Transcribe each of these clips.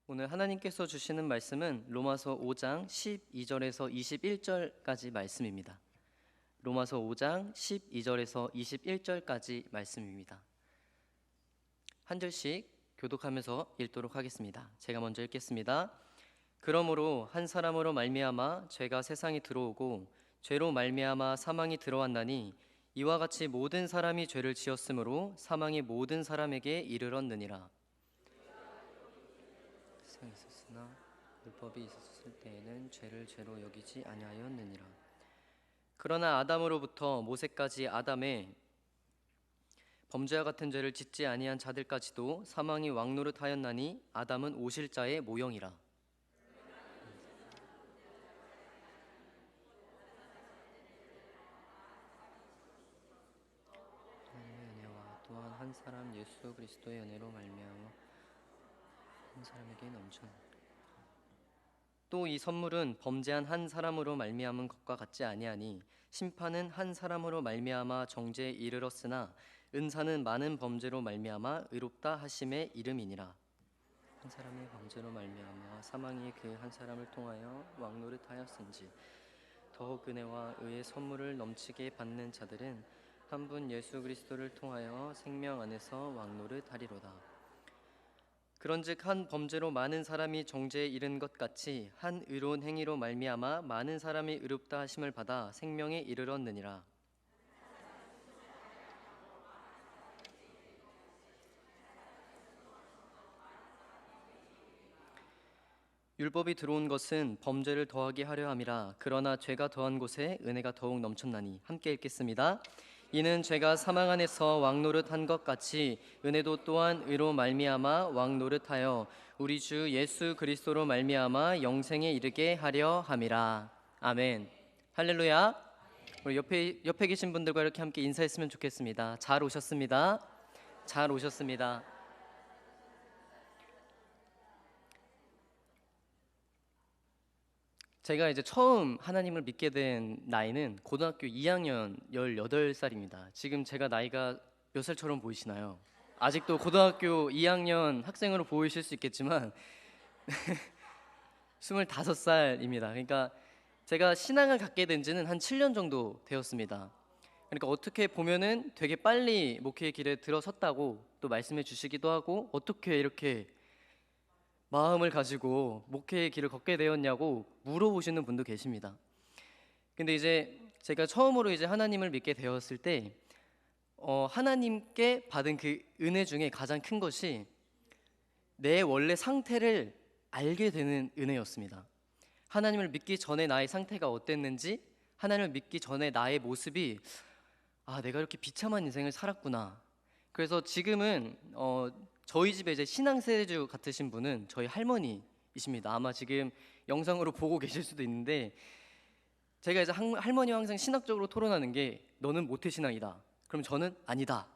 오늘 하나님께서 주시는 말씀은 로마서 5장 12절에서 21절까지 말씀입니다. 로마서 5장 12절에서 21절까지 말씀입니다. 한 절씩 교독하면서 읽도록 하겠습니다. 제가 먼저 읽겠습니다. 그러므로 한 사람으로 말미암아 죄가 세상에 들어오고 죄로 말미암아 사망이 들어왔나니 이와 같이 모든 사람이 죄를 지었으므로 사망이 모든 사람에게 이르렀느니라. 세상에 있었으나 율법이 있었을 때에는 죄를 죄로 여기지 아니하였느니라. 그러나 아담으로부터 모세까지 아담의 범죄와 같은 죄를 짓지 아니한 자들까지도 사망이 왕노릇하였나니 아담은 오실자의 모형이라. 하나님의 은혜와 또한 한 사람 예수 그리스도의 은혜로 말미암아 한 사람에게 넘쳐난 또 이 선물은 범죄한 한 사람으로 말미암은 것과 같지 아니하니 심판은 한 사람으로 말미암아 정죄에 이르렀으나 은사는 많은 범죄로 말미암아 의롭다 하심의 이름이니라. 한 사람의 범죄로 말미암아 사망이 그 한 사람을 통하여 왕노릇하였은지 더욱 은혜와 의의 선물을 넘치게 받는 자들은 한 분 예수 그리스도를 통하여 생명 안에서 왕노릇하리로다. 그런즉 한 범죄로 많은 사람이 정죄에 이른 것 같이 한 의로운 행위로 말미암아 많은 사람이 의롭다 하심을 받아 생명에 이르렀느니라. 율법이 들어온 것은 범죄를 더하게 하려 함이라. 그러나 죄가 더한 곳에 은혜가 더욱 넘쳤나니. 함께 읽겠습니다. 이는 죄가 사망 안에서 왕노릇한 것 같이 은혜도 또한 의로 말미암아 왕노릇하여 우리 주 예수 그리스도로 말미암아 영생에 이르게 하려 함이라. 아멘. 할렐루야. 우리 옆에 계신 분들과 이렇게 함께 인사했으면 좋겠습니다. 잘 오셨습니다. 잘 오셨습니다. 제가 이제 처음 하나님을 믿게 된 나이는 고등학교 2학년 18살입니다. 지금 제가 나이가 몇 살처럼 보이시나요? 아직도 고등학교 2학년 학생으로 보이실 수 있겠지만 25살입니다. 그러니까 제가 신앙을 갖게 된 지는 한 7년 정도 되었습니다. 그러니까 어떻게 보면은 되게 빨리 목회의 길에 들어섰다고 또 말씀해 주시기도 하고, 어떻게 이렇게 마음을 가지고 목회의 길을 걷게 되었냐고 물어보시는 분도 계십니다. 근데 이제 제가 처음으로 이제 하나님을 믿게 되었을 때 하나님께 받은 그 은혜 중에 가장 큰 것이 내 원래 상태를 알게 되는 은혜였습니다. 하나님을 믿기 전에 나의 상태가 어땠는지, 하나님을 믿기 전에 나의 모습이 내가 이렇게 비참한 인생을 살았구나. 그래서 지금은 저희 집에 이제 신앙세대주 같으신 분은 저희 할머니이십니다. 아마 지금 영상으로 보고 계실 수도 있는데, 제가 이제 할머니와 항상 신학적으로 토론하는 게 너는 모태신앙이다. 그럼 저는 아니다.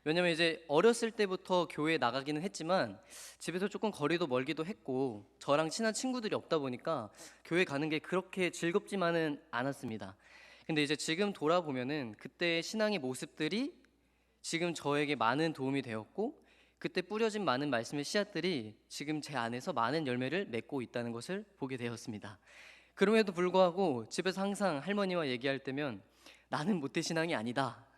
왜냐면 이제 어렸을 때부터 교회에 나가기는 했지만 집에서 조금 거리도 멀기도 했고 저랑 친한 친구들이 없다 보니까 교회 가는 게 그렇게 즐겁지만은 않았습니다. 근데 이제 지금 돌아보면은 그때의 신앙의 모습들이 지금 저에게 많은 도움이 되었고, 그때 뿌려진 많은 말씀의 씨앗들이 지금 제 안에서 많은 열매를 맺고 있다는 것을 보게 되었습니다. 그럼에도 불구하고 집에서 항상 할머니와 얘기할 때면 나는 모태신앙이 아니다.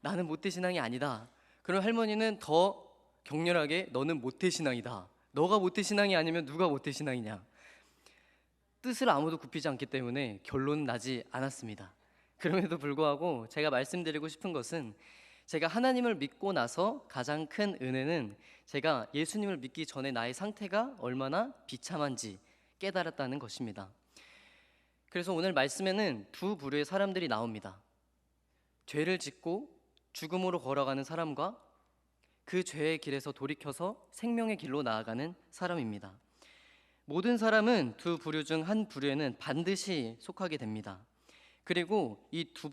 나는 모태신앙이 아니다. 그럼 할머니는 더 격렬하게 너는 모태신앙이다. 너가 모태신앙이 아니면 누가 모태신앙이냐. 뜻을 아무도 굽히지 않기 때문에 결론은 나지 않았습니다. 그럼에도 불구하고 제가 말씀드리고 싶은 것은, 제가 하나님을 믿고 나서 가장 큰 은혜는 제가 예수님을 믿기 전에 나의 상태가 얼마나 비참한지 깨달았다는 것입니다. 그래서 오늘 말씀에는 두 부류의 사람들이 나옵니다. 죄를 짓고 죽음으로 걸어가는 사람과 그 죄의 길에서 돌이켜서 생명의 길로 나아가는 사람입니다. 모든 사람은 두 부류 중 한 부류에는 반드시 속하게 됩니다. 그리고 이 두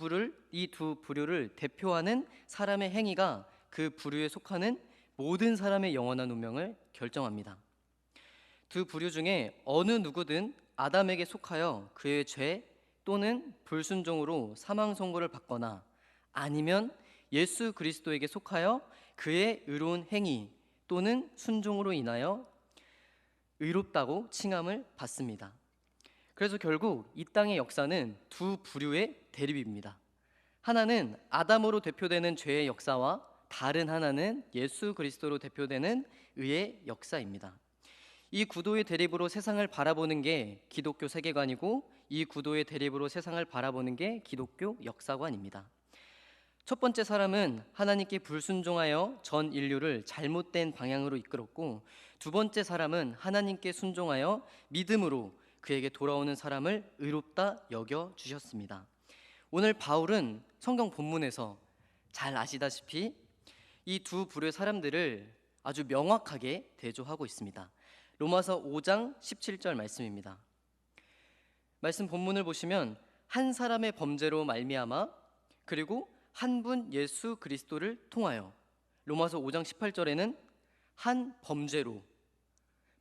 부류를 대표하는 사람의 행위가 그 부류에 속하는 모든 사람의 영원한 운명을 결정합니다. 두 부류 중에 어느 누구든 아담에게 속하여 그의 죄 또는 불순종으로 사망 선고를 받거나, 아니면 예수 그리스도에게 속하여 그의 의로운 행위 또는 순종으로 인하여 의롭다고 칭함을 받습니다. 그래서 결국 이 땅의 역사는 두 부류의 대립입니다. 하나는 아담으로 대표되는 죄의 역사와 다른 하나는 예수 그리스도로 대표되는 의의 역사입니다. 이 구도의 대립으로 세상을 바라보는 게 기독교 세계관이고, 이 구도의 대립으로 세상을 바라보는 게 기독교 역사관입니다. 첫 번째 사람은 하나님께 불순종하여 전 인류를 잘못된 방향으로 이끌었고, 두 번째 사람은 하나님께 순종하여 믿음으로 그에게 돌아오는 사람을 의롭다 여겨 주셨습니다. 오늘 바울은 성경 본문에서 잘 아시다시피 이 두 부류의 사람들을 아주 명확하게 대조하고 있습니다. 로마서 5장 17절 말씀입니다. 말씀 본문을 보시면 한 사람의 범죄로 말미암아 그리고 한 분 예수 그리스도를 통하여, 로마서 5장 18절에는 한 범죄로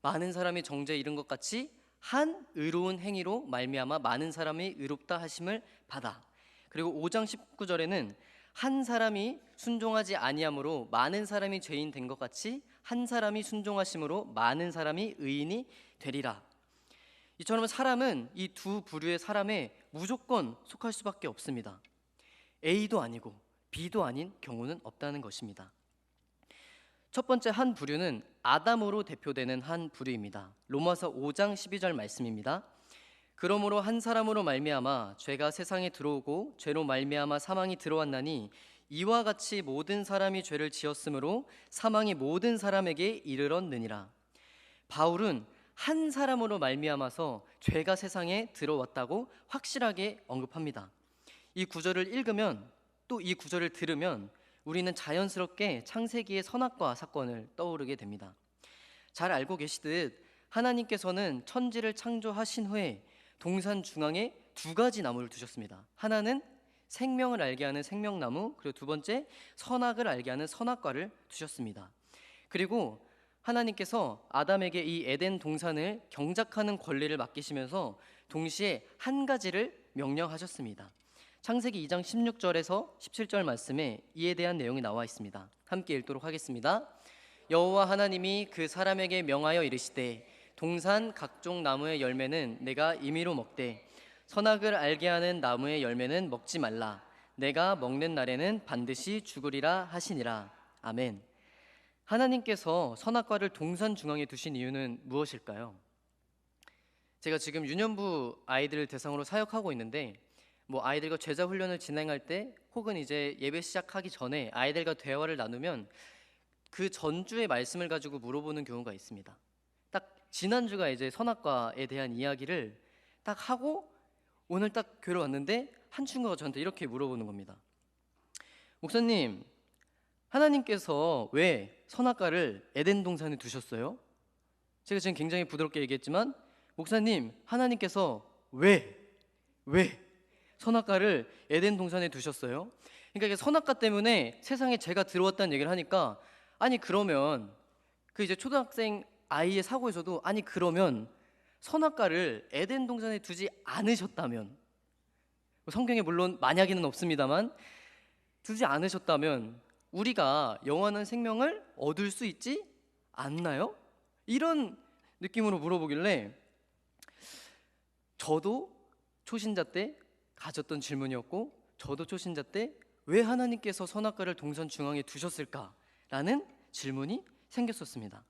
많은 사람이 정죄에 이른 것 같이 한 의로운 행위로 말미암아 많은 사람이 의롭다 하심을 받아, 그리고 5장 19절에는 한 사람이 순종하지 아니함으로 많은 사람이 죄인 된 것 같이 한 사람이 순종하심으로 많은 사람이 의인이 되리라. 이처럼 사람은 이 두 부류의 사람에 무조건 속할 수밖에 없습니다. A도 아니고 B도 아닌 경우는 없다는 것입니다. 첫 번째 한 부류는 아담으로 대표되는 한 부류입니다. 로마서 5장 12절 말씀입니다. 그러므로 한 사람으로 말미암아 죄가 세상에 들어오고 죄로 말미암아 사망이 들어왔나니 이와 같이 모든 사람이 죄를 지었으므로 사망이 모든 사람에게 이르렀느니라. 바울은 한 사람으로 말미암아서 죄가 세상에 들어왔다고 확실하게 언급합니다. 이 구절을 읽으면, 또 이 구절을 들으면 우리는 자연스럽게 창세기의 선악과 사건을 떠오르게 됩니다. 잘 알고 계시듯 하나님께서는 천지를 창조하신 후에 동산 중앙에 두 가지 나무를 두셨습니다. 하나는 생명을 알게 하는 생명나무, 그리고 두 번째 선악을 알게 하는 선악과를 두셨습니다. 그리고 하나님께서 아담에게 이 에덴 동산을 경작하는 권리를 맡기시면서 동시에 한 가지를 명령하셨습니다. 창세기 2장 16절에서 17절 말씀에 이에 대한 내용이 나와 있습니다. 함께 읽도록 하겠습니다. 여호와 하나님이 그 사람에게 명하여 이르시되 동산 각종 나무의 열매는 내가 임의로 먹되 선악을 알게 하는 나무의 열매는 먹지 말라. 내가 먹는 날에는 반드시 죽으리라 하시니라. 아멘. 하나님께서 선악과를 동산 중앙에 두신 이유는 무엇일까요? 제가 지금 유년부 아이들을 대상으로 사역하고 있는데, 아이들과 제자 훈련을 진행할 때 혹은 이제 예배 시작하기 전에 아이들과 대화를 나누면 그 전주의 말씀을 가지고 물어보는 경우가 있습니다. 딱 지난주가 이제 선악과에 대한 이야기를 딱 하고 오늘 딱 교회로 왔는데 한 친구가 저한테 이렇게 물어보는 겁니다. 목사님, 하나님께서 왜 선악과를 에덴 동산에 두셨어요? 제가 지금 굉장히 부드럽게 얘기했지만, 목사님, 하나님께서 왜 선악과를 에덴 동산에 두셨어요? 그러니까 이게 선악과 때문에 세상에 죄가 들어왔다는 얘기를 하니까, 아니 그러면 그 이제 초등학생 아이의 사고에서도 아니 그러면 선악과를 에덴 동산에 두지 않으셨다면, 성경에 물론 만약에는 없습니다만 두지 않으셨다면 우리가 영원한 생명을 얻을 수 있지 않나요? 이런 느낌으로 물어보길래 저도 초신자 때 가졌던 질문이었고, 저도 초신자 때 왜 하나님께서 선악과를 동산 중앙에 두셨을까라는 질문이 생겼었습니다.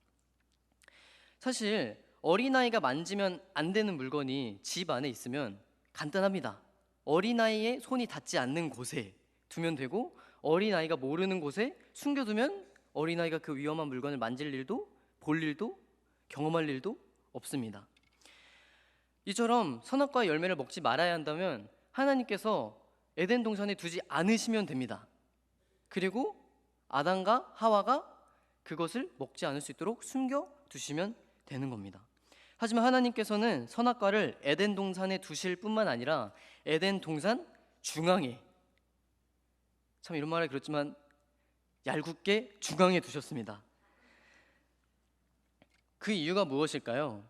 사실 어린아이가 만지면 안 되는 물건이 집 안에 있으면 간단합니다. 어린아이의 손이 닿지 않는 곳에 두면 되고, 어린아이가 모르는 곳에 숨겨두면 어린아이가 그 위험한 물건을 만질 일도 볼 일도 경험할 일도 없습니다. 이처럼 선악과의 열매를 먹지 말아야 한다면 하나님께서 에덴 동산에 두지 않으시면 됩니다. 그리고 아담과 하와가 그것을 먹지 않을 수 있도록 숨겨두시면 되는 겁니다. 하지만 하나님께서는 선악과를 에덴 동산에 두실 뿐만 아니라 에덴 동산 중앙에, 참 이런 말이 그렇지만 얄궂게 중앙에 두셨습니다. 그 이유가 무엇일까요?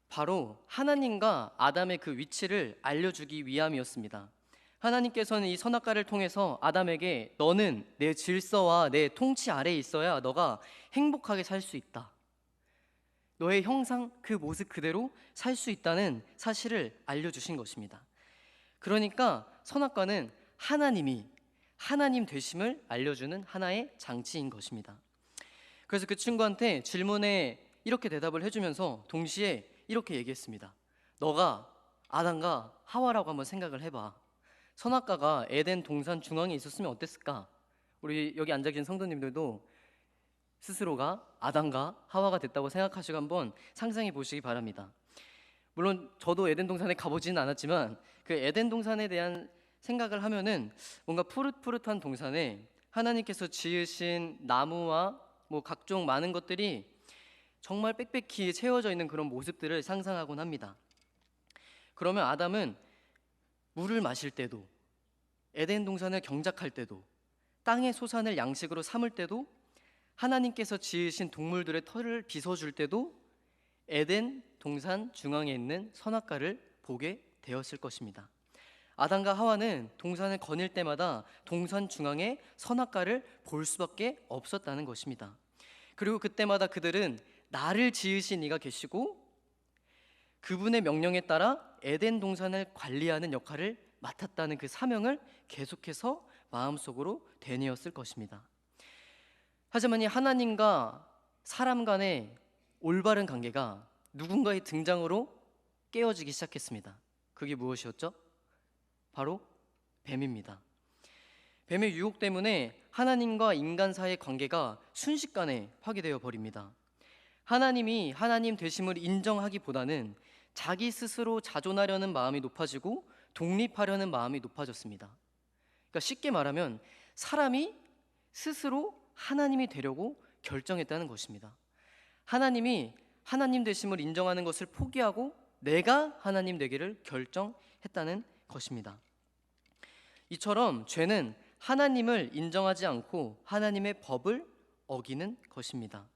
바로 하나님과 아담의 그 위치를 알려주기 위함이었습니다. 하나님께서는 이 선악과를 통해서 아담에게 너는 내 질서와 내 통치 아래에 있어야 너가 행복하게 살 수 있다. 너의 형상 그 모습 그대로 살 수 있다는 사실을 알려주신 것입니다. 그러니까 선악과는 하나님이 하나님 되심을 알려주는 하나의 장치인 것입니다. 그래서 그 친구한테 질문에 이렇게 대답을 해주면서 동시에 이렇게 얘기했습니다. 너가 아담과 하와라고 한번 생각을 해봐. 선악과가 에덴 동산 중앙에 있었으면 어땠을까? 우리 여기 앉아 계신 성도님들도 스스로가 아담과 하와가 됐다고 생각하시고 한번 상상해 보시기 바랍니다. 물론 저도 에덴 동산에 가보지는 않았지만 그 에덴 동산에 대한 생각을 하면은 뭔가 푸릇푸릇한 동산에 하나님께서 지으신 나무와 뭐 각종 많은 것들이 정말 빽빽히 채워져 있는 그런 모습들을 상상하곤 합니다. 그러면 아담은 물을 마실 때도, 에덴 동산을 경작할 때도, 땅의 소산을 양식으로 삼을 때도, 하나님께서 지으신 동물들의 털을 빗어줄 때도 에덴 동산 중앙에 있는 선악과를 보게 되었을 것입니다. 아담과 하와는 동산을 거닐 때마다 동산 중앙에 선악과를 볼 수밖에 없었다는 것입니다. 그리고 그때마다 그들은 나를 지으신 이가 계시고 그분의 명령에 따라 에덴 동산을 관리하는 역할을 맡았다는 그 사명을 계속해서 마음속으로 되뇌었을 것입니다. 하지만 이 하나님과 사람 간의 올바른 관계가 누군가의 등장으로 깨어지기 시작했습니다. 그게 무엇이었죠? 바로 뱀입니다. 뱀의 유혹 때문에 하나님과 인간 사이의 관계가 순식간에 파괴되어 버립니다. 하나님이 하나님 되심을 인정하기보다는 자기 스스로 자존하려는 마음이 높아지고 독립하려는 마음이 높아졌습니다. 그러니까 쉽게 말하면 사람이 스스로 하나님이 되려고 결정했다는 것입니다. 하나님이 하나님 되심을 인정하는 것을 포기하고 내가 하나님 되기를 결정했다는 것입니다. 이처럼 죄는 하나님을 인정하지 않고 하나님의 법을 어기는 것입니다.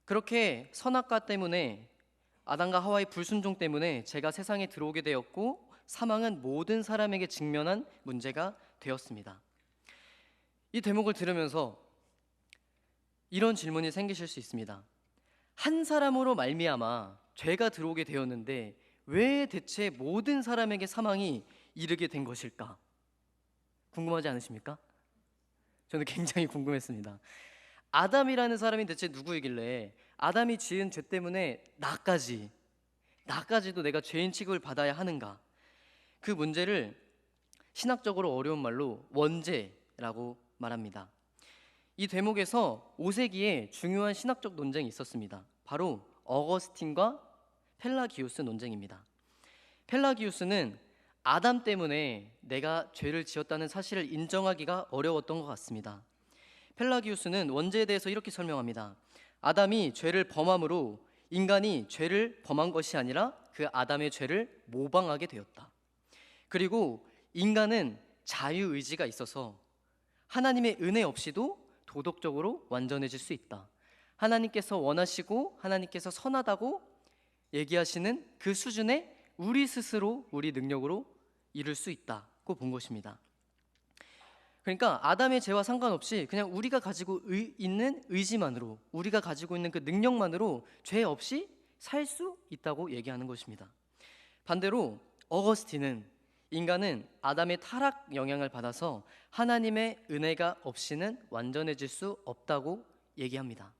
그렇게 선악과 때문에 아담과 하와의 불순종 때문에 죄가 세상에 들어오게 되었고 사망은 모든 사람에게 직면한 문제가 되었습니다. 이 대목을 들으면서 이런 질문이 생기실 수 있습니다. 한 사람으로 말미암아 죄가 들어오게 되었는데 왜 대체 모든 사람에게 사망이 이르게 된 것일까? 궁금하지 않으십니까? 저는 굉장히 궁금했습니다. 아담이라는 사람이 대체 누구이길래 아담이 지은 죄 때문에 나까지도 내가 죄인 취급을 받아야 하는가? 그 문제를 신학적으로 어려운 말로 원죄라고 말합니다. 이 대목에서 5세기에 중요한 신학적 논쟁이 있었습니다. 바로 어거스틴과 펠라기우스 논쟁입니다. 펠라기우스는 아담 때문에 내가 죄를 지었다는 사실을 인정하기가 어려웠던 것 같습니다. 펠라기우스는 원죄에 대해서 이렇게 설명합니다. 아담이 죄를 범함으로 인간이 죄를 범한 것이 아니라 그 아담의 죄를 모방하게 되었다. 그리고 인간은 자유의지가 있어서 하나님의 은혜 없이도 도덕적으로 완전해질 수 있다. 하나님께서 원하시고 하나님께서 선하다고 얘기하시는 그 수준에 우리 스스로 우리 능력으로 이룰 수 있다고 본 것입니다. 그러니까 아담의 죄와 상관없이 그냥 우리가 가지고 있는 의지만으로, 우리가 가지고 있는 그 능력만으로 죄 없이 살 수 있다고 얘기하는 것입니다. 반대로 어거스틴은 인간은 아담의 타락 영향을 받아서 하나님의 은혜가 없이는 완전해질 수 없다고 얘기합니다.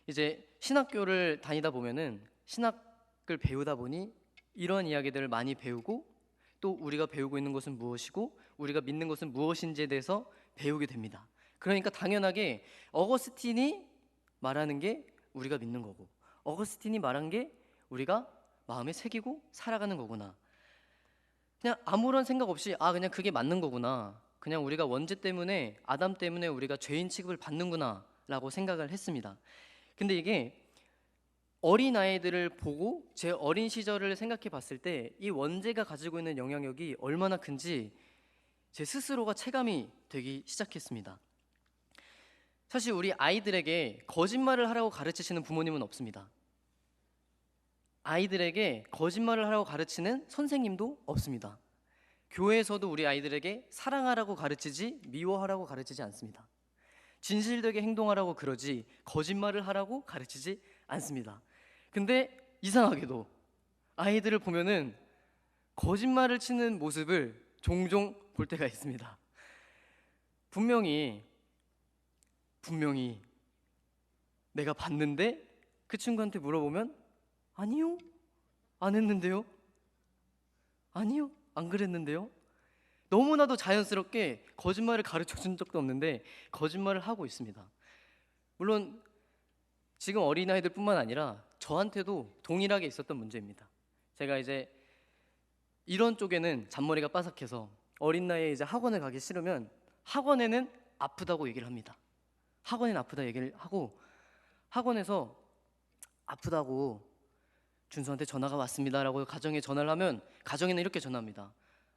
이제 신학교를 다니다 보면은 신학을 배우다 보니 이런 이야기들을 많이 배우고 또 우리가 배우고 있는 것은 무엇이고 우리가 믿는 것은 무엇인지에 대해서 배우게 됩니다. 그러니까 당연하게 어거스틴이 말하는 게 우리가 믿는 거고 어거스틴이 말한 게 우리가 마음에 새기고 살아가는 거구나. 그냥 아무런 생각 없이 그냥 그게 맞는 거구나. 그냥 우리가 원죄 때문에 아담 때문에 우리가 죄인 취급을 받는구나 라고 생각을 했습니다. 근데 이게 어린아이들을 보고 제 어린 시절을 생각해 봤을 때 이 원죄가 가지고 있는 영향력이 얼마나 큰지 제 스스로가 체감이 되기 시작했습니다. 사실 우리 아이들에게 거짓말을 하라고 가르치시는 부모님은 없습니다. 아이들에게 거짓말을 하라고 가르치는 선생님도 없습니다. 교회에서도 우리 아이들에게 사랑하라고 가르치지 미워하라고 가르치지 않습니다. 진실되게 행동하라고 그러지 거짓말을 하라고 가르치지 않습니다. 근데 이상하게도 아이들을 보면은 거짓말을 치는 모습을 종종 볼 때가 있습니다. 분명히 내가 봤는데 그 친구한테 물어보면 아니요, 안 했는데요, 아니요, 안 그랬는데요. 너무나도 자연스럽게 거짓말을 가르쳐 준 적도 없는데 거짓말을 하고 있습니다. 물론 지금 어린아이들뿐만 아니라 저한테도 동일하게 있었던 문제입니다. 제가 이제 이런 쪽에는 잔머리가 빠삭해서 어린 나이에 이제 학원을 가기 싫으면 학원에는 아프다고 얘기를 합니다. 학원에는 아프다 얘기를 하고 학원에서 아프다고 준수한테 전화가 왔습니다라고 가정에 전화를 하면 가정에는 이렇게 전화합니다.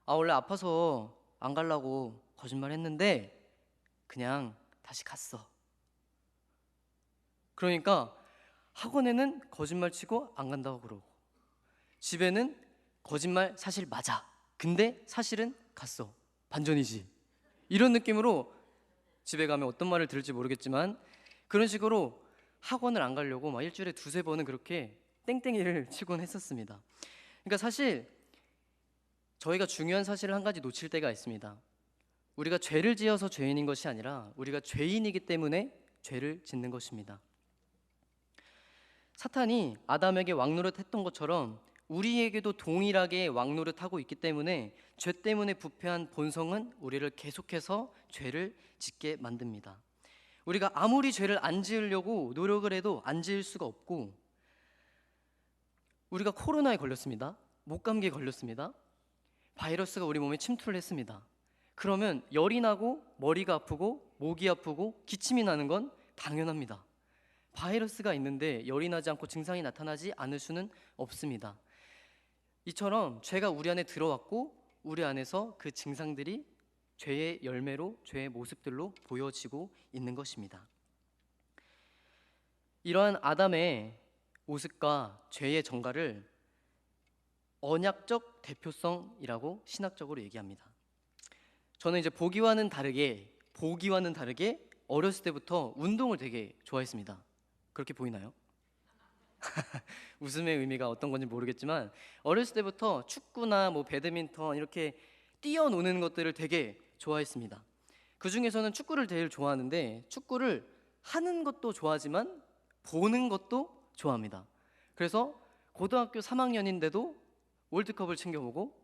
아, 원래 아파서 안 가려고 거짓말했는데 그냥 다시 갔어. 그러니까 학원에는 거짓말 치고 안 간다고 그러고 집에는 거짓말 사실 맞아. 근데 사실은 갔어. 반전이지. 이런 느낌으로 집에 가면 어떤 말을 들을지 모르겠지만 그런 식으로 학원을 안 가려고 막 일주일에 두세 번은 그렇게 땡땡이를 치곤 했었습니다. 그러니까 사실 저희가 중요한 사실을 한 가지 놓칠 때가 있습니다. 우리가 죄를 지어서 죄인인 것이 아니라 우리가 죄인이기 때문에 죄를 짓는 것입니다. 사탄이 아담에게 왕노릇했던 것처럼 우리에게도 동일하게 왕노릇하고 있기 때문에 죄 때문에 부패한 본성은 우리를 계속해서 죄를 짓게 만듭니다. 우리가 아무리 죄를 안 지으려고 노력을 해도 안 지을 수가 없고 우리가 코로나에 걸렸습니다. 목감기에 걸렸습니다. 바이러스가 우리 몸에 침투를 했습니다. 그러면 열이 나고 머리가 아프고 목이 아프고 기침이 나는 건 당연합니다. 바이러스가 있는데 열이 나지 않고 증상이 나타나지 않을 수는 없습니다. 이처럼 죄가 우리 안에 들어왔고 우리 안에서 그 증상들이 죄의 열매로 죄의 모습들로 보여지고 있는 것입니다. 이러한 아담의 모습과 죄의 전가를 언약적 대표성이라고 신학적으로 얘기합니다. 저는 이제 보기와는 다르게 어렸을 때부터 운동을 되게 좋아했습니다. 그렇게 보이나요? 웃음의 의미가 어떤 건지 모르겠지만 어렸을 때부터 축구나 뭐 배드민턴 이렇게 뛰어노는 것들을 되게 좋아했습니다. 그 중에서는 축구를 제일 좋아하는데 축구를 하는 것도 좋아하지만 보는 것도 좋아합니다. 그래서 고등학교 3학년인데도 월드컵을 챙겨보고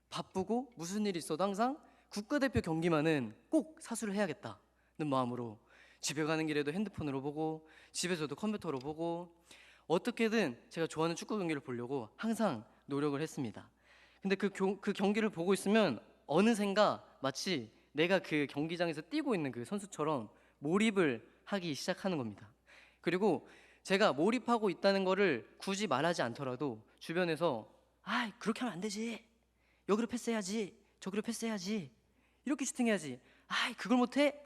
바쁘고 무슨 일이 있어도 항상 국가대표 경기만은 꼭 사수를 해야겠다는 마음으로 집에 가는 길에도 핸드폰으로 보고 집에서도 컴퓨터로 보고 어떻게든 제가 좋아하는 축구 경기를 보려고 항상 노력을 했습니다. 근데 그 경기를 보고 있으면 어느샌가 마치 내가 그 경기장에서 뛰고 있는 그 선수처럼 몰입을 하기 시작하는 겁니다. 그리고 제가 몰입하고 있다는 거를 굳이 말하지 않더라도 주변에서 아, 그렇게 하면 안 되지. 여기로 패스해야지. 저기로 패스해야지. 이렇게 슈팅해야지. 아, 그걸 못해?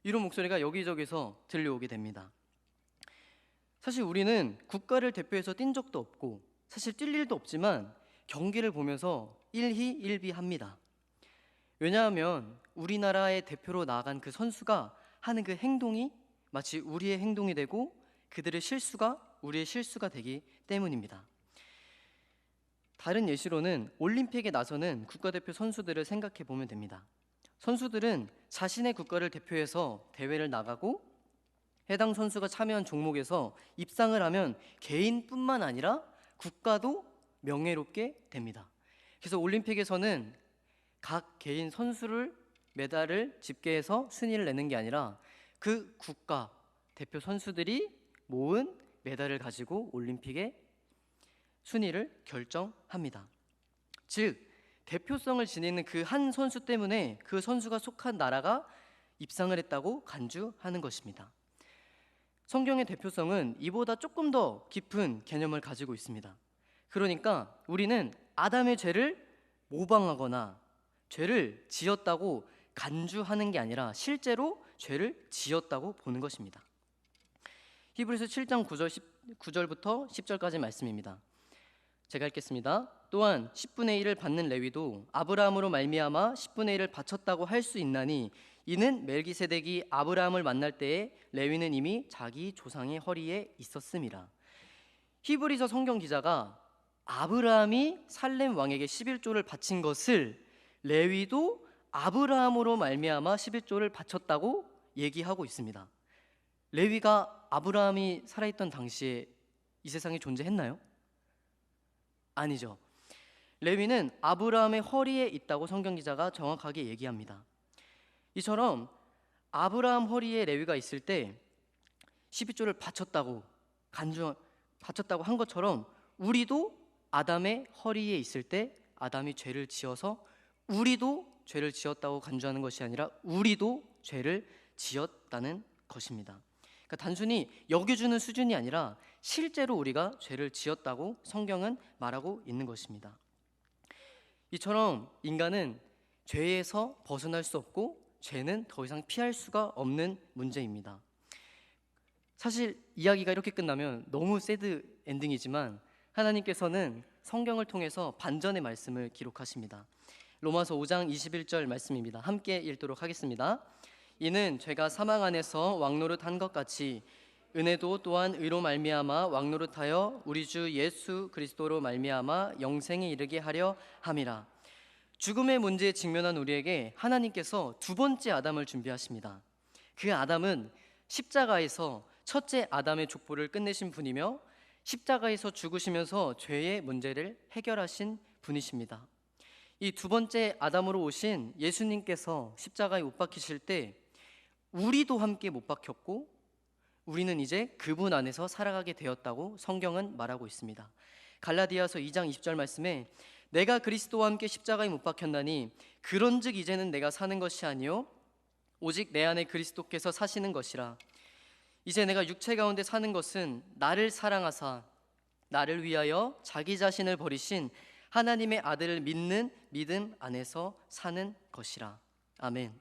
이런 목소리가 여기저기서 들려오게 됩니다. 사실 우리는 국가를 대표해서 뛴 적도 없고 사실 뛸 일도 없지만 경기를 보면서 일희일비합니다. 왜냐하면 우리나라의 대표로 나아간 그 선수가 하는 그 행동이 마치 우리의 행동이 되고 그들의 실수가 우리의 실수가 되기 때문입니다. 다른 예시로는 올림픽에 나서는 국가대표 선수들을 생각해 보면 됩니다. 선수들은 자신의 국가를 대표해서 대회를 나가고 해당 선수가 참여한 종목에서 입상을 하면 개인뿐만 아니라 국가도 명예롭게 됩니다. 그래서 올림픽에서는 각 개인 선수를 메달을 집계해서 순위를 내는 게 아니라 그 국가 대표 선수들이 모은 메달을 가지고 올림픽의 순위를 결정합니다. 즉 대표성을 지니는 그 한 선수 때문에 그 선수가 속한 나라가 입상을 했다고 간주하는 것입니다. 성경의 대표성은 이보다 조금 더 깊은 개념을 가지고 있습니다. 그러니까 우리는 아담의 죄를 모방하거나 죄를 지었다고 간주하는 게 아니라 실제로 죄를 지었다고 보는 것입니다. 히브리서 7장 9절부터 10절까지 말씀입니다. 제가 읽겠습니다. 또한 10분의 1을 받는 레위도 아브라함으로 말미암아 10분의 1을 바쳤다고 할 수 있나니 이는 멜기세덱이 아브라함을 만날 때에 레위는 이미 자기 조상의 허리에 있었음이라. 히브리서 성경 기자가 아브라함이 살렘 왕에게 11조를 바친 것을 레위도 아브라함으로 말미암아 11조를 바쳤다고 얘기하고 있습니다. 레위가 아브라함이 살아있던 당시에 이 세상에 존재했나요? 아니죠. 레위는 아브라함의 허리에 있다고 성경 기자가 정확하게 얘기합니다. 이처럼 아브라함 허리에 레위가 있을 때 12조를 바쳤다고 한 것처럼 우리도 아담의 허리에 있을 때 아담이 죄를 지어서 우리도 죄를 지었다고 간주하는 것이 아니라 우리도 죄를 지었다는 것입니다. 그러니까 단순히 여겨주는 수준이 아니라 실제로 우리가 죄를 지었다고 성경은 말하고 있는 것입니다. 이처럼 인간은 죄에서 벗어날 수 없고 죄는 더 이상 피할 수가 없는 문제입니다. 사실 이야기가 이렇게 끝나면 너무 새드 엔딩이지만 하나님께서는 성경을 통해서 반전의 말씀을 기록하십니다. 로마서 5장 21절 말씀입니다. 함께 읽도록 하겠습니다. 이는 죄가 사망 안에서 왕노릇한 것 같이 은혜도 또한 의로 말미암아 왕노릇하여 우리 주 예수 그리스도로 말미암아 영생에 이르게 하려 함이라. 죽음의 문제에 직면한 우리에게 하나님께서 두 번째 아담을 준비하십니다. 그 아담은 십자가에서 첫째 아담의 족보를 끝내신 분이며 십자가에서 죽으시면서 죄의 문제를 해결하신 분이십니다. 이 두 번째 아담으로 오신 예수님께서 십자가에 못 박히실 때 우리도 함께 못 박혔고 우리는 이제 그분 안에서 살아가게 되었다고 성경은 말하고 있습니다. 갈라디아서 2장 20절 말씀에 내가 그리스도와 함께 십자가에 못 박혔나니 그런즉 이제는 내가 사는 것이 아니요 오직 내 안에 그리스도께서 사시는 것이라. 이제 내가 육체 가운데 사는 것은 나를 사랑하사 나를 위하여 자기 자신을 버리신 하나님의 아들을 믿는 믿음 안에서 사는 것이라. 아멘.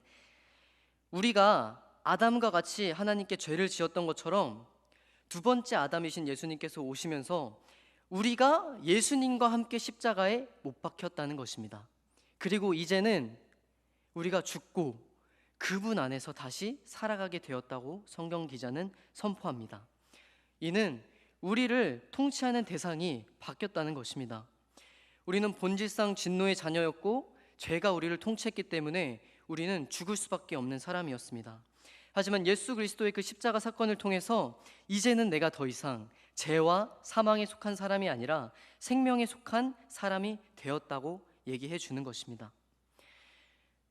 우리가 아담과 같이 하나님께 죄를 지었던 것처럼 두 번째 아담이신 예수님께서 오시면서 우리가 예수님과 함께 십자가에 못 박혔다는 것입니다. 그리고 이제는 우리가 죽고 그분 안에서 다시 살아가게 되었다고 성경 기자는 선포합니다. 이는 우리를 통치하는 대상이 바뀌었다는 것입니다. 우리는 본질상 진노의 자녀였고 죄가 우리를 통치했기 때문에 우리는 죽을 수밖에 없는 사람이었습니다. 하지만 예수 그리스도의 그 십자가 사건을 통해서 이제는 내가 더 이상 죄와 사망에 속한 사람이 아니라 생명에 속한 사람이 되었다고 얘기해 주는 것입니다.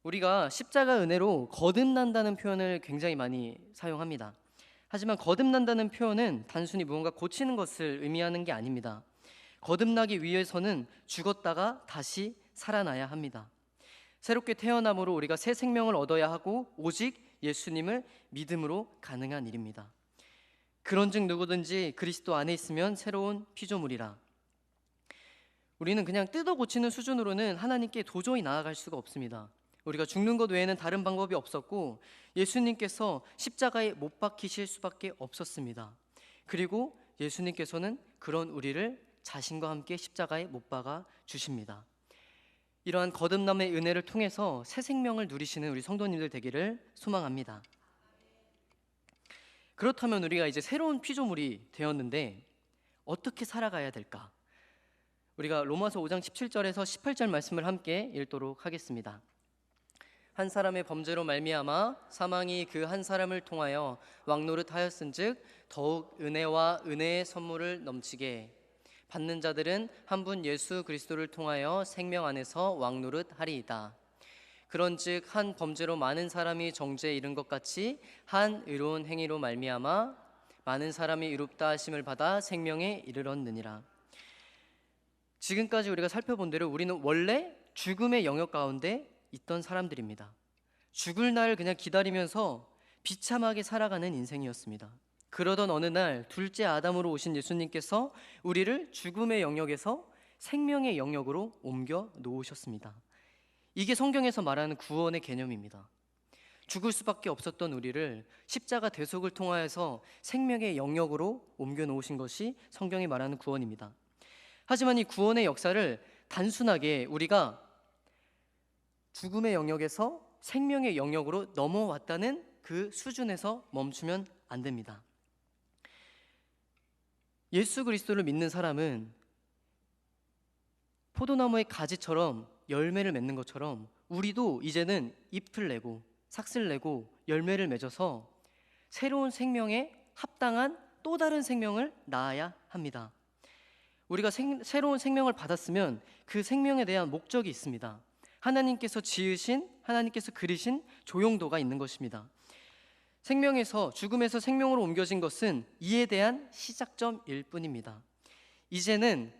우리가 십자가 은혜로 거듭난다는 표현을 굉장히 많이 사용합니다. 하지만 거듭난다는 표현은 단순히 무언가 고치는 것을 의미하는 게 아닙니다. 거듭나기 위해서는 죽었다가 다시 살아나야 합니다. 새롭게 태어남으로 우리가 새 생명을 얻어야 하고 오직 예수님을 믿음으로 가능한 일입니다. 그런즉 누구든지 그리스도 안에 있으면 새로운 피조물이라. 우리는 그냥 뜯어 고치는 수준으로는 하나님께 도저히 나아갈 수가 없습니다. 우리가 죽는 것 외에는 다른 방법이 없었고 예수님께서 십자가에 못 박히실 수밖에 없었습니다. 그리고 예수님께서는 그런 우리를 자신과 함께 십자가에 못 박아 주십니다. 이러한 거듭남의 은혜를 통해서 새 생명을 누리시는 우리 성도님들 되기를 소망합니다. 그렇다면 우리가 이제 새로운 피조물이 되었는데 어떻게 살아가야 될까? 우리가 로마서 5장 17절에서 18절 말씀을 함께 읽도록 하겠습니다. 한 사람의 범죄로 말미암아 사망이 그 한 사람을 통하여 왕노릇하였은즉 더욱 은혜와 은혜의 선물을 넘치게 받는 자들은 한 분 예수 그리스도를 통하여 생명 안에서 왕노릇하리이다. 그런즉 한 범죄로 많은 사람이 정죄에 이른 것 같이 한 의로운 행위로 말미암아 많은 사람이 의롭다 하심을 받아 생명에 이르렀느니라. 지금까지 우리가 살펴본 대로 우리는 원래 죽음의 영역 가운데 있던 사람들입니다. 죽을 날 그냥 기다리면서 비참하게 살아가는 인생이었습니다. 그러던 어느 날 둘째 아담으로 오신 예수님께서 우리를 죽음의 영역에서 생명의 영역으로 옮겨 놓으셨습니다. 이게 성경에서 말하는 구원의 개념입니다. 죽을 수밖에 없었던 우리를 십자가 대속을 통하여서 생명의 영역으로 옮겨 놓으신 것이 성경이 말하는 구원입니다. 하지만 이 구원의 역사를 단순하게 우리가 죽음의 영역에서 생명의 영역으로 넘어왔다는 그 수준에서 멈추면 안 됩니다. 예수 그리스도를 믿는 사람은 포도나무의 가지처럼 열매를 맺는 것처럼 우리도 이제는 잎을 내고 삭슬 내고 열매를 맺어서 새로운 생명에 합당한 또 다른 생명을 낳아야 합니다. 우리가 새로운 생명을 받았으면 그 생명에 대한 목적이 있습니다. 하나님께서 지으신, 하나님께서 그리신 조용도가 있는 것입니다. 생명에서 죽음에서 생명으로 옮겨진 것은 이에 대한 시작점일 뿐입니다. 이제는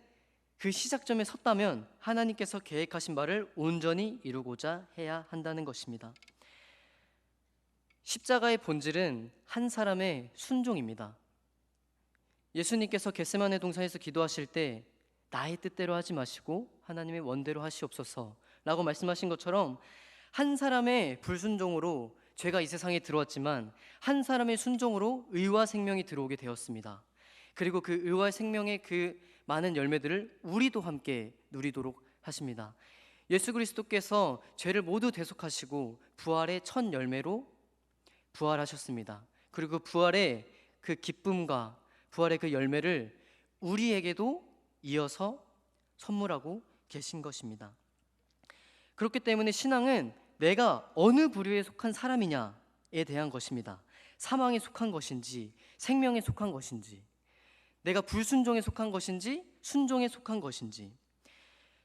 그 시작점에 섰다면 하나님께서 계획하신 바를 온전히 이루고자 해야 한다는 것입니다. 십자가의 본질은 한 사람의 순종입니다. 예수님께서 겟세마네 동산에서 기도하실 때 나의 뜻대로 하지 마시고 하나님의 원대로 하시옵소서 라고 말씀하신 것처럼 한 사람의 불순종으로 죄가 이 세상에 들어왔지만 한 사람의 순종으로 의와 생명이 들어오게 되었습니다. 그리고 그 의와 생명의 그 많은 열매들을 우리도 함께 누리도록 하십니다. 예수 그리스도께서 죄를 모두 대속하시고 부활의 첫 열매로 부활하셨습니다. 그리고 부활의 그 기쁨과 부활의 그 열매를 우리에게도 이어서 선물하고 계신 것입니다. 그렇기 때문에 신앙은 내가 어느 부류에 속한 사람이냐에 대한 것입니다. 사망에 속한 것인지 생명에 속한 것인지, 내가 불순종에 속한 것인지 순종에 속한 것인지.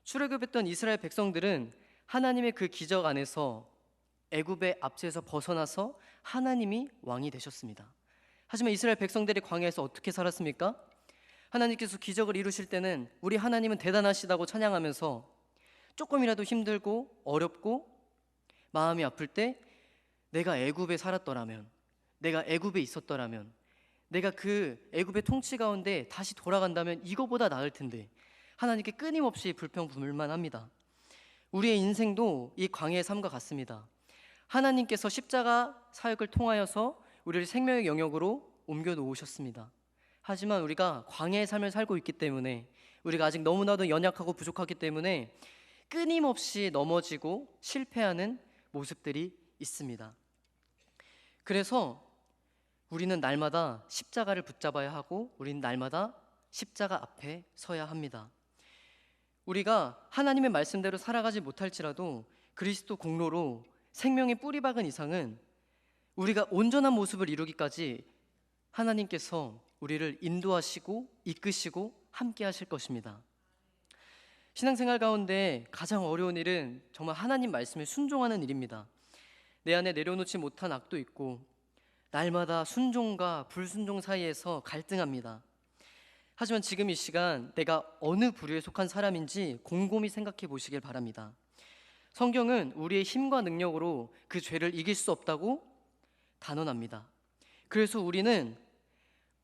출애굽했던 이스라엘 백성들은 하나님의 그 기적 안에서 애굽의 압제에서 벗어나서 하나님이 왕이 되셨습니다. 하지만 이스라엘 백성들이 광야에서 어떻게 살았습니까? 하나님께서 기적을 이루실 때는 우리 하나님은 대단하시다고 찬양하면서 조금이라도 힘들고 어렵고 마음이 아플 때 내가 애굽에 살았더라면, 내가 애굽에 있었더라면, 내가 그 애굽의 통치 가운데 다시 돌아간다면 이거보다 나을 텐데 하나님께 끊임없이 불평불만합니다. 우리의 인생도 이 광야의 삶과 같습니다. 하나님께서 십자가 사역을 통하여서 우리를 생명의 영역으로 옮겨 놓으셨습니다. 하지만 우리가 광야의 삶을 살고 있기 때문에, 우리가 아직 너무나도 연약하고 부족하기 때문에 끊임없이 넘어지고 실패하는 모습들이 있습니다. 그래서 우리는 날마다 십자가를 붙잡아야 하고 우리는 날마다 십자가 앞에 서야 합니다. 우리가 하나님의 말씀대로 살아가지 못할지라도 그리스도 공로로 생명의 뿌리 박은 이상은 우리가 온전한 모습을 이루기까지 하나님께서 우리를 인도하시고 이끄시고 함께 하실 것입니다. 신앙생활 가운데 가장 어려운 일은 정말 하나님 말씀에 순종하는 일입니다. 내 안에 내려놓지 못한 악도 있고 날마다 순종과 불순종 사이에서 갈등합니다. 하지만 지금 이 시간 내가 어느 부류에 속한 사람인지 곰곰이 생각해 보시길 바랍니다. 성경은 우리의 힘과 능력으로 그 죄를 이길 수 없다고 단언합니다. 그래서 우리는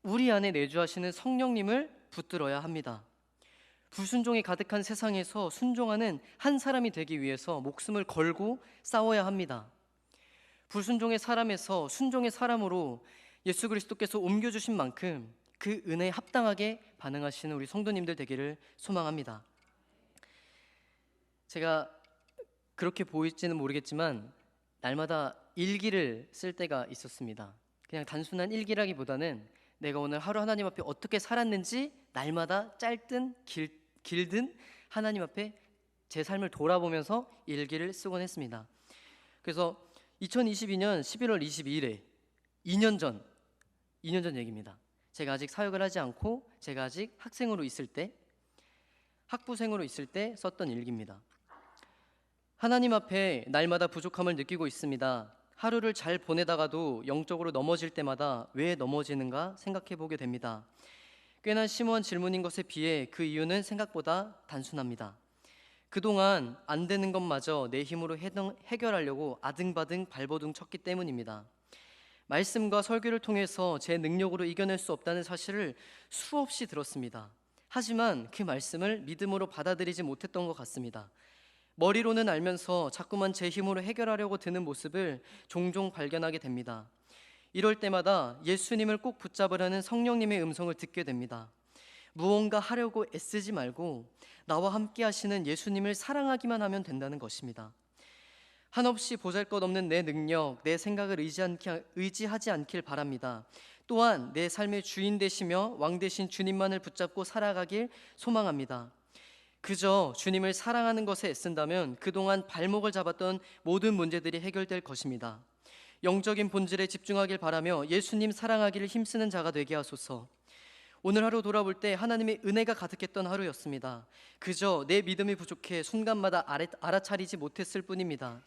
우리 안에 내주하시는 성령님을 붙들어야 합니다. 불순종이 가득한 세상에서 순종하는 한 사람이 되기 위해서 목숨을 걸고 싸워야 합니다. 불순종의 사람에서 순종의 사람으로 예수 그리스도께서 옮겨주신 만큼 그 은혜에 합당하게 반응하시는 우리 성도님들 되기를 소망합니다. 제가 그렇게 보일지는 모르겠지만 날마다 일기를 쓸 때가 있었습니다. 그냥 단순한 일기라기보다는 내가 오늘 하루 하나님 앞에 어떻게 살았는지 날마다 짧든 길든 하나님 앞에 제 삶을 돌아보면서 일기를 쓰곤 했습니다. 그래서 2022년 11월 22일에 2년 전 얘기입니다. 제가 아직 사역을 하지 않고 제가 아직 학부생으로 있을 때 썼던 일기입니다. 하나님 앞에 날마다 부족함을 느끼고 있습니다. 하루를 잘 보내다가도 영적으로 넘어질 때마다 왜 넘어지는가 생각해 보게 됩니다. 꽤나 심오한 질문인 것에 비해 그 이유는 생각보다 단순합니다. 그동안 안 되는 것마저 내 힘으로 해결하려고 아등바등 발버둥 쳤기 때문입니다. 말씀과 설교를 통해서 제 능력으로 이겨낼 수 없다는 사실을 수없이 들었습니다. 하지만 그 말씀을 믿음으로 받아들이지 못했던 것 같습니다. 머리로는 알면서 자꾸만 제 힘으로 해결하려고 드는 모습을 종종 발견하게 됩니다. 이럴 때마다 예수님을 꼭 붙잡으라는 성령님의 음성을 듣게 됩니다. 무언가 하려고 애쓰지 말고 나와 함께 하시는 예수님을 사랑하기만 하면 된다는 것입니다. 한없이 보잘것없는 내 능력, 내 생각을 의지하지 않길 바랍니다. 또한 내 삶의 주인 되시며 왕 되신 주님만을 붙잡고 살아가길 소망합니다. 그저 주님을 사랑하는 것에 애쓴다면 그동안 발목을 잡았던 모든 문제들이 해결될 것입니다. 영적인 본질에 집중하길 바라며 예수님 사랑하기를 힘쓰는 자가 되게 하소서. 오늘 하루 돌아볼 때 하나님의 은혜가 가득했던 하루였습니다. 그저 내 믿음이 부족해 순간마다 알아차리지 못했을 뿐입니다.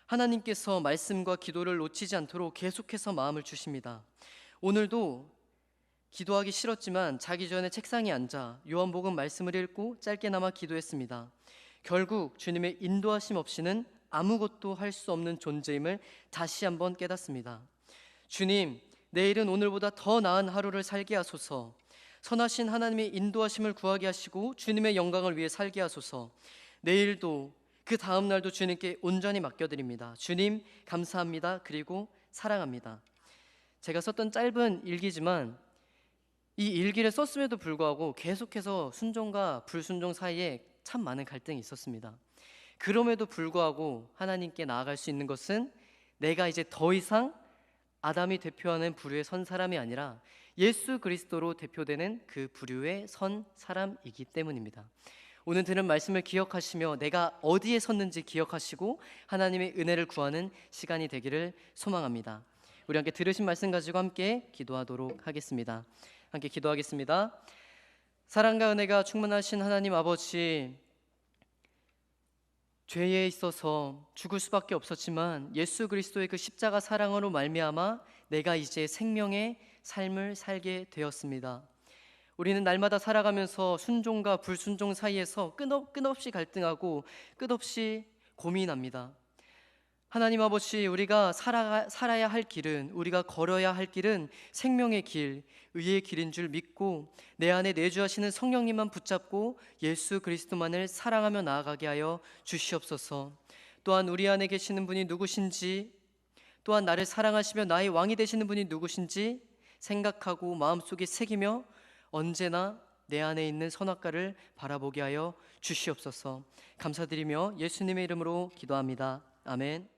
하나님께서 말씀과 기도를 놓치지 않도록 계속해서 마음을 주십니다. 오늘도 기도하기 싫었지만 자기 전에 책상에 앉아 요한복음 말씀을 읽고 짧게나마 기도했습니다. 결국 주님의 인도하심 없이는 아무것도 할 수 없는 존재임을 다시 한번 깨닫습니다. 주님, 내일은 오늘보다 더 나은 하루를 살게 하소서. 선하신 하나님의 인도하심을 구하게 하시고 주님의 영광을 위해 살게 하소서. 내일도 그 다음 날도 주님께 온전히 맡겨드립니다. 주님 감사합니다. 그리고 사랑합니다. 제가 썼던 짧은 일기지만 이 일기를 썼음에도 불구하고 계속해서 순종과 불순종 사이에 참 많은 갈등이 있었습니다. 그럼에도 불구하고 하나님께 나아갈 수 있는 것은 내가 이제 더 이상 아담이 대표하는 부류에 선 사람이 아니라 예수 그리스도로 대표되는 그 부류에 선 사람이기 때문입니다. 오늘 들은 말씀을 기억하시며 내가 어디에 섰는지 기억하시고 하나님의 은혜를 구하는 시간이 되기를 소망합니다. 우리 함께 들으신 말씀 가지고 함께 기도하도록 하겠습니다. 함께 기도하겠습니다. 사랑과 은혜가 충만하신 하나님 아버지, 죄에 있어서 죽을 수밖에 없었지만 예수 그리스도의 그 십자가 사랑으로 말미암아 내가 이제 생명의 삶을 살게 되었습니다. 우리는 날마다 살아가면서 순종과 불순종 사이에서 끝없이 갈등하고 끝없이 고민합니다. 하나님 아버지, 우리가 살아야 할 길은, 우리가 걸어야 할 길은 생명의 길, 의의 길인 줄 믿고 내 안에 내주하시는 성령님만 붙잡고 예수 그리스도만을 사랑하며 나아가게 하여 주시옵소서. 또한 우리 안에 계시는 분이 누구신지, 또한 나를 사랑하시며 나의 왕이 되시는 분이 누구신지 생각하고 마음속에 새기며 언제나 내 안에 있는 선악과를 바라보게 하여 주시옵소서. 감사드리며 예수님의 이름으로 기도합니다. 아멘.